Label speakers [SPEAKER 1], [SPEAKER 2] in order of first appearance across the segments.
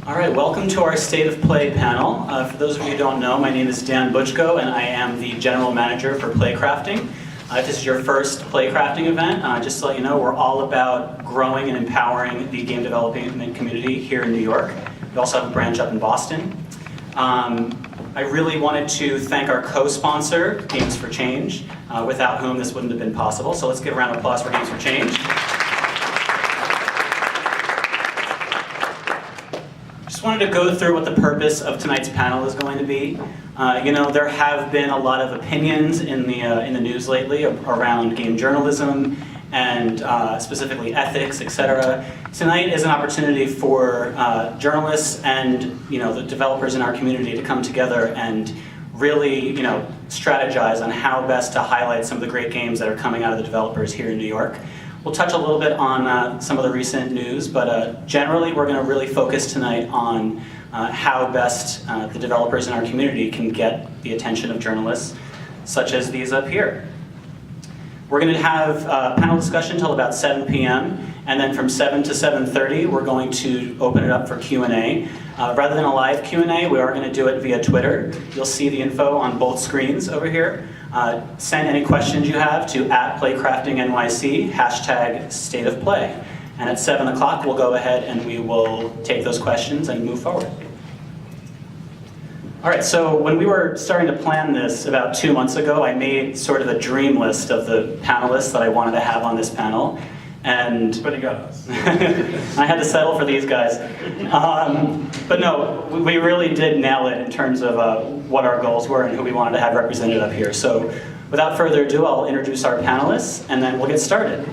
[SPEAKER 1] All right, welcome to our State of Play panel. For those of you who don't know, my name is Dan Butchko, and I am the General Manager for Playcrafting. If this is your first Playcrafting event, just to let you know, we're all about growing and empowering the game development community here in New York. We also have a branch up in Boston. I really wanted to thank our co-sponsor, Games for Change, without whom this wouldn't have been possible. So let's give a round of applause for Games for Change. Just wanted to go through what the purpose of tonight's panel is going to be. There have been a lot of opinions in the news lately around game journalism and specifically ethics, etc. Tonight is an opportunity for journalists and the developers in our community to come together and really strategize on how best to highlight some of the great games that are coming out of the developers here in New York. We'll touch a little bit on some of the recent news, but generally we're going to really focus tonight on how best the developers in our community can get the attention of journalists, such as these up here. We're going to have a panel discussion until about 7 p.m., and then from 7 to 7:30 we're going to open it up for Q&A. Rather than a live Q&A, we are going to do it via Twitter. You'll see the info on both screens over here. Send any questions you have to @Playcrafting NYC, #StateOfPlay. And at 7 o'clock, we'll go ahead and we will take those questions and move forward. All right, so when we were starting to plan this about 2 months ago, I made sort of a dream list of the panelists that I wanted to have on this panel. But
[SPEAKER 2] you got us.
[SPEAKER 1] I had to settle for these guys. But no, we really did nail it in terms of what our goals were and who we wanted to have represented up here. So without further ado, I'll introduce our panelists and then we'll get started.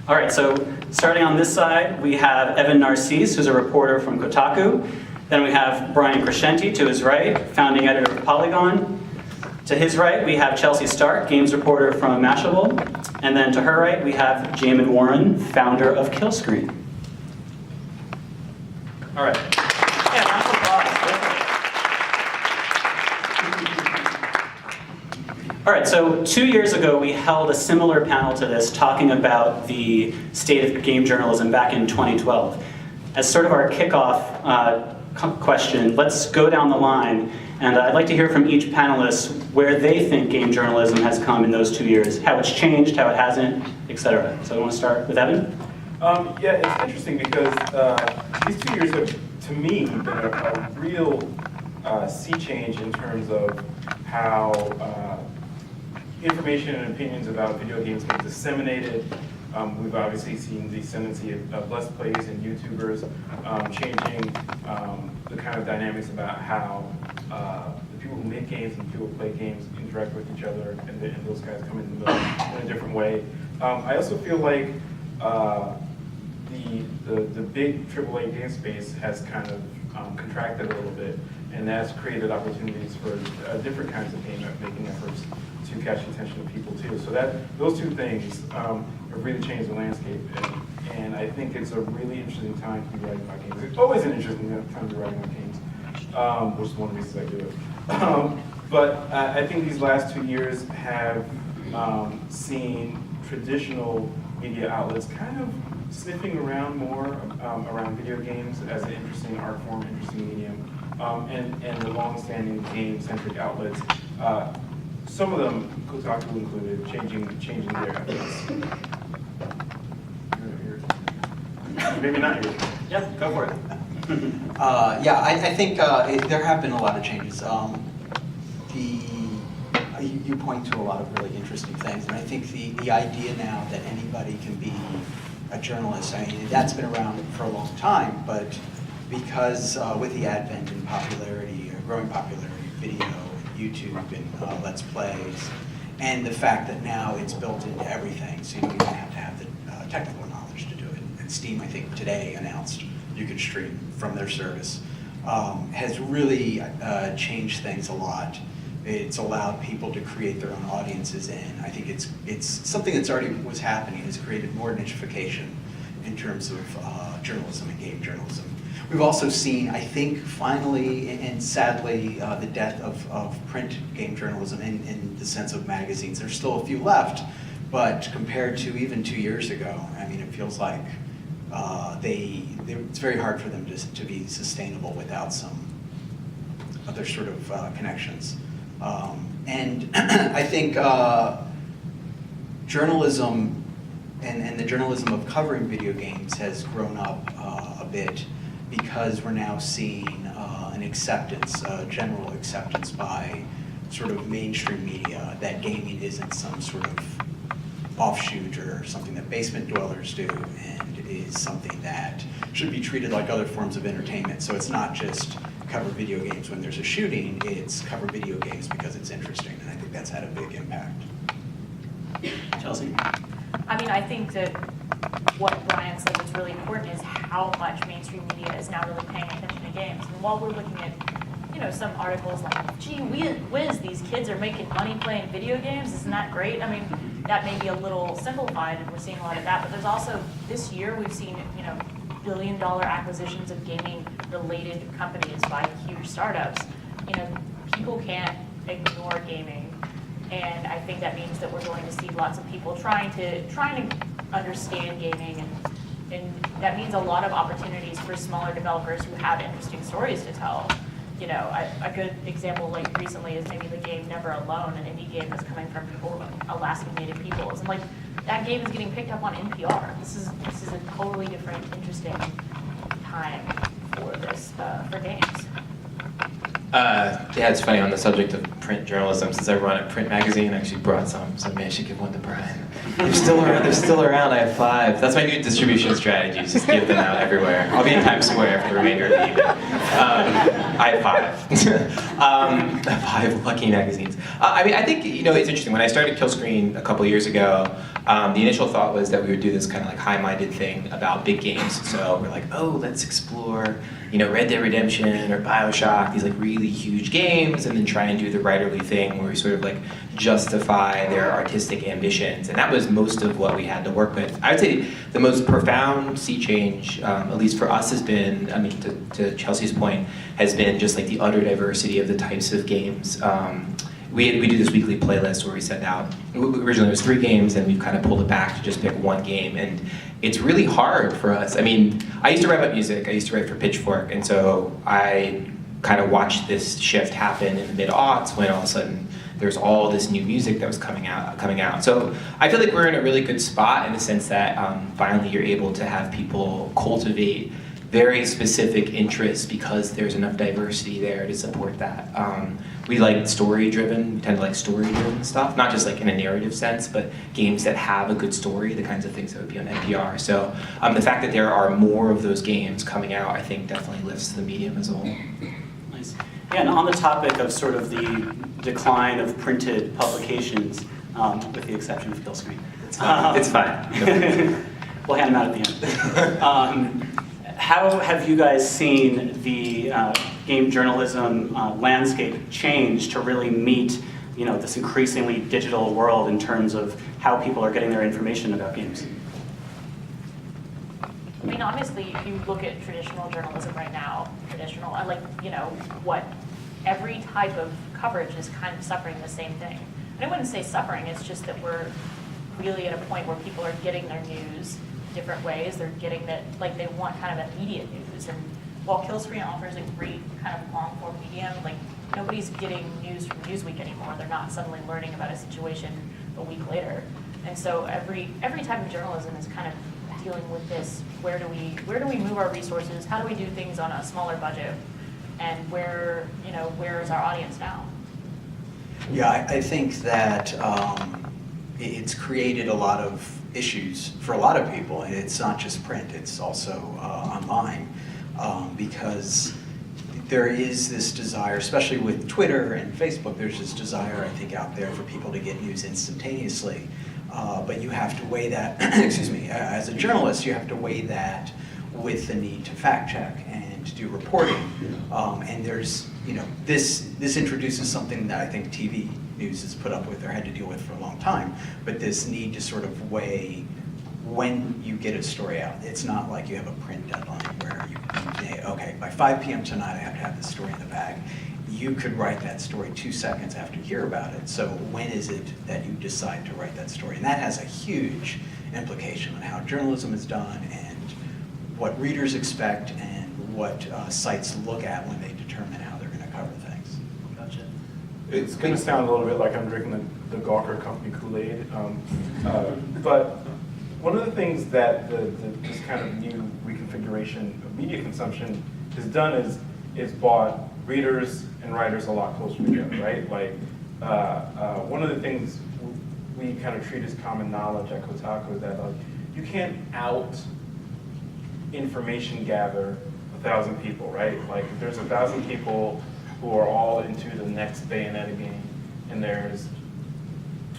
[SPEAKER 1] All right, so starting on this side, we have Evan Narcisse, who's a reporter from Kotaku. Then we have Brian Crecente to his right, founding editor of Polygon. To his right, we have Chelsea Stark, games reporter from Mashable. And then to her right, we have Jamin Warren, founder of Killscreen. All right. Yeah, round of applause. All right, so 2 years ago, we held a similar panel to this, talking about the state of game journalism back in 2012. As sort of our kickoff question, let's go down the line. And I'd like to hear from each panelist where they think game journalism has come in those 2 years, how it's changed, how it hasn't, etc. So I want to start with Evan.
[SPEAKER 2] Yeah, it's interesting because these 2 years have, to me, been a real sea change in terms of how information and opinions about video games get disseminated. We've obviously seen the ascendancy of Let's Plays and YouTubers changing the kind of dynamics about how the people who make games and the people who play games interact with each other, and those guys come in the middle in a different way. I also feel like the big AAA game space has kind of contracted a little bit, and that's created opportunities for different kinds of game making efforts to catch the attention of people too. So those two things have really changed the landscape, and I think it's a really interesting time to be writing about games. It's always an interesting time to be writing about games, which is one of the reasons I do it. But I think these last 2 years have seen traditional media outlets kind of sniffing around more around video games as an interesting art form, interesting medium, and the long-standing game-centric outlets. Some of them, Kotaku included, changing their efforts. Maybe not yours.
[SPEAKER 1] Yeah, go for it.
[SPEAKER 3] Yeah, I think there have been a lot of changes. You point to a lot of really interesting things, and I think the idea now that anybody can be a journalist, I mean, that's been around for a long time, but because with the advent and popularity, growing popularity of video, YouTube and Let's Plays, and the fact that now it's built into everything, so you don't even have to have the technical knowledge to do it. And Steam, I think, today announced you could stream from their service, has really changed things a lot. It's allowed people to create their own audiences, and I think it's something that's already was happening. It's created more nichification in terms of journalism and game journalism. We've also seen, I think, finally and sadly, the death of print game journalism in the sense of magazines. There's still a few left, but compared to even 2 years ago, I mean, it feels like it's very hard for them to be sustainable without some other sort of connections. And I think journalism and the journalism of covering video games has grown up a bit because we're now seeing an acceptance, general acceptance by sort of mainstream media that gaming isn't some sort of offshoot or something that basement dwellers do, and is something that should be treated like other forms of entertainment. So it's not just cover video games when there's a shooting, it's cover video games because it's interesting, and I think that's had a big impact.
[SPEAKER 1] Chelsea?
[SPEAKER 4] I mean, I think that what Brian said was really important is how much mainstream media is now really paying attention to games. And while we're looking at, you know, some articles like, gee whiz, these kids are making money playing video games, isn't that great? I mean, that may be a little simplified, and we're seeing a lot of that, but there's also, this year we've seen, you know, billion-dollar acquisitions of gaming-related companies by huge startups. You know, people can't ignore gaming. And I think that means that we're going to see lots of people trying to understand gaming, and that means a lot of opportunities for smaller developers who have interesting stories to tell. You know, a good example like recently is maybe the game Never Alone, an indie game that's coming from people, Alaskan Native peoples, and like that game is getting picked up on NPR. This is a totally different, interesting time for this for games.
[SPEAKER 5] Yeah, it's funny, on the subject of print journalism, since I run a print magazine, I actually brought some, so maybe I should give one to Brian. They're still around, I have 5. That's my new distribution strategy, just give them out everywhere. I'll be in Times Square for the remainder of the evening. I have 5. 5 lucky magazines. I mean, I think, you know, it's interesting. When I started Killscreen a couple years ago, the initial thought was that we would do this kind of like high-minded thing about big games. So we're like, oh, let's explore, you know, Red Dead Redemption or BioShock, these like really huge games, and then try and do the writerly thing where we sort of like justify their artistic ambitions. And that was most of what we had to work with. I would say the most profound sea change, at least for us, has been, I mean, to Chelsea's point, has been just like the utter diversity of the types of games. We do this weekly playlist where we send out, originally it was 3 games, and we've kind of pulled it back to just pick 1 game, and it's really hard for us. I mean, I used to write about music, I used to write for Pitchfork, and so I kind of watched this shift happen in the mid-aughts when all of a sudden there's all this new music that was coming out. So I feel like we're in a really good spot in the sense that finally you're able to have people cultivate very specific interests because there's enough diversity there to support that. We like story-driven, we tend to like story-driven stuff, not just like in a narrative sense, but games that have a good story, the kinds of things that would be on NPR. So the fact that there are more of those games coming out, I think definitely lifts the medium as a whole.
[SPEAKER 1] Nice. Yeah, and on the topic of sort of the decline of printed publications, with the exception of Killscreen.
[SPEAKER 5] It's fine.
[SPEAKER 1] We'll hand them out at the end. How have you guys seen the game journalism landscape change to really meet, you know, this increasingly digital world in terms of how people are getting their information about games?
[SPEAKER 4] I mean, honestly, if you look at traditional journalism right now, every type of coverage is kind of suffering the same thing. And I wouldn't say suffering, it's just that we're really at a point where people are getting their news different ways. They're getting that, like, they want kind of immediate news. And while Killscreen offers a great kind of long-form medium, like, nobody's getting news from Newsweek anymore. They're not suddenly learning about a situation a week later. And so every type of journalism is kind of dealing with this. Where do we move our resources? How do we do things on a smaller budget? And where is our audience now?
[SPEAKER 3] Yeah, I think that it's created a lot of issues for a lot of people, and it's not just print, it's also online, because there is this desire, especially with Twitter and Facebook, there's this desire, I think, out there for people to get news instantaneously, but you have to weigh that, excuse me, as a journalist, you have to weigh that with the need to fact check and to do reporting, and there's, you know, this introduces something that I think TV news has put up with or had to deal with for a long time, but this need to sort of weigh when you get a story out. It's not like you have a print deadline where you say, okay, by 5 p.m. tonight I have to have this story in the bag. You could write that story 2 seconds after you hear about it. So when is it that you decide to write that story? And that has a huge implication on how journalism is done and what readers expect and what sites look at when they determine how they're going to cover things.
[SPEAKER 1] Gotcha.
[SPEAKER 2] It's going to sound a little bit like I'm drinking the Gawker company Kool-Aid, but one of the things that this kind of new reconfiguration of media consumption has done is brought readers and writers a lot closer together, right? Like, one of the things we kind of treat as common knowledge at Kotaku is that, like, you can't information gather 1,000 people, right? Like, if there's 1,000 people who are all into the next Bayonetta game, and there's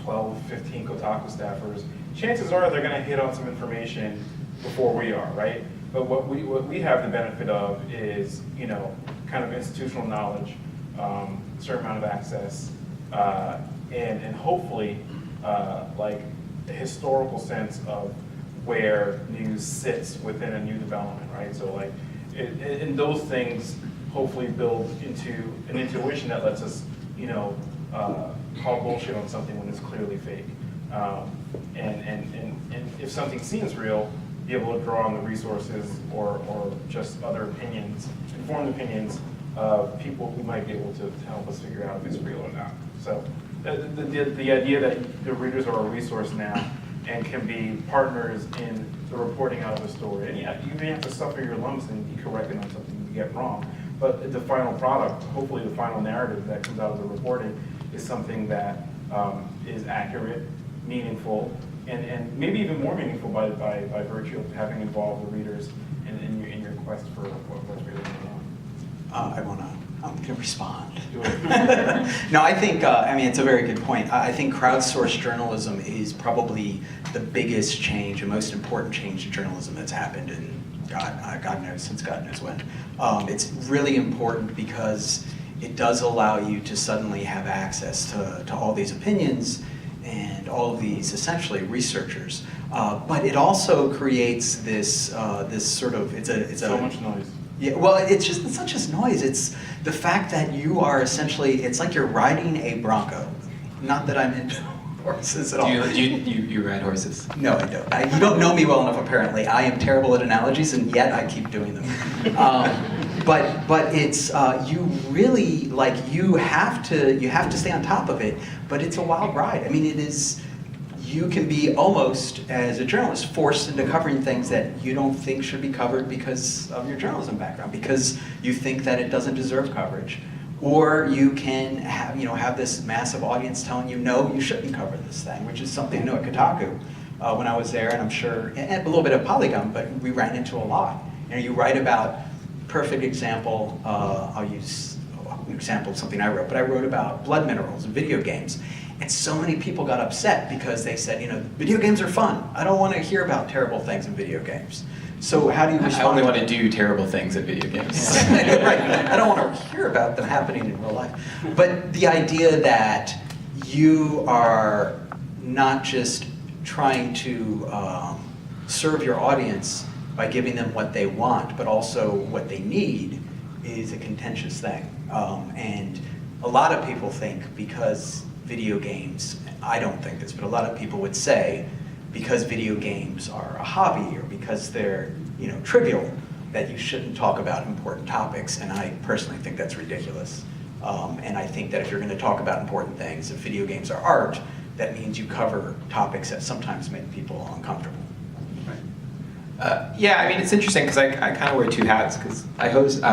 [SPEAKER 2] 12, 15 Kotaku staffers, chances are they're going to hit on some information before we are, right? But what we have the benefit of is, you know, kind of institutional knowledge, certain amount of access, and hopefully like a historical sense of where news sits within a new development, right? So like, and those things hopefully build into an intuition that lets us, you know, call bullshit on something when it's clearly fake. And if something seems real, be able to draw on the resources or just other opinions, informed opinions of people who might be able to help us figure out if it's real or not. So the idea that the readers are a resource now and can be partners in the reporting out of a story. And yeah, you may have to suffer your lumps and be corrected on something you get wrong, but the final product, hopefully the final narrative that comes out of the reporting, is something that is accurate, meaningful, and maybe even more meaningful by virtue of having involved the readers in your quest for what's really going on.
[SPEAKER 3] I'm going to respond.
[SPEAKER 2] Do it.
[SPEAKER 3] No, I think, I mean, it's a very good point. I think crowdsourced journalism is probably the biggest change, and most important change to journalism that's happened in, God knows, since God knows when. It's really important because it does allow you to suddenly have access to all these opinions and all of these, essentially, researchers. But it also creates this sort of, it's
[SPEAKER 2] So much noise.
[SPEAKER 3] Yeah, well, it's not just noise. It's the fact that you are essentially, it's like you're riding a Bronco. Not that I'm into horses at all.
[SPEAKER 5] Do you ride horses?
[SPEAKER 3] No, I don't. You don't know me well enough, apparently. I am terrible at analogies, and yet I keep doing them. But it's, you really, like, you have to stay on top of it, but it's a wild ride. I mean, it is, you can be almost, as a journalist, forced into covering things that you don't think should be covered because of your journalism background, because you think that it doesn't deserve coverage. Or you can have this massive audience telling you, no, you shouldn't cover this thing, which is something new at Kotaku when I was there, and I'm sure, and a little bit of Polygon, but we ran into a lot. You write about, perfect example, I'll use an example of something I wrote, but I wrote about blood minerals in video games. And so many people got upset because they said, video games are fun. I don't want to hear about terrible things in video games. So how do you respond?
[SPEAKER 5] I only want to do terrible things at video games.
[SPEAKER 3] Right. I don't want to hear about them happening in real life. But the idea that you are not just trying to serve your audience by giving them what they want, but also what they need, is a contentious thing. And a lot of people think because video games, I don't think this, but a lot of people would say because video games are a hobby or because they're trivial, that you shouldn't talk about important topics, and I personally think that's ridiculous. And I think that if you're going to talk about important things, if video games are art, that means you cover topics that sometimes make people uncomfortable.
[SPEAKER 5] Yeah, I mean, it's interesting because I kind of wear two hats because I host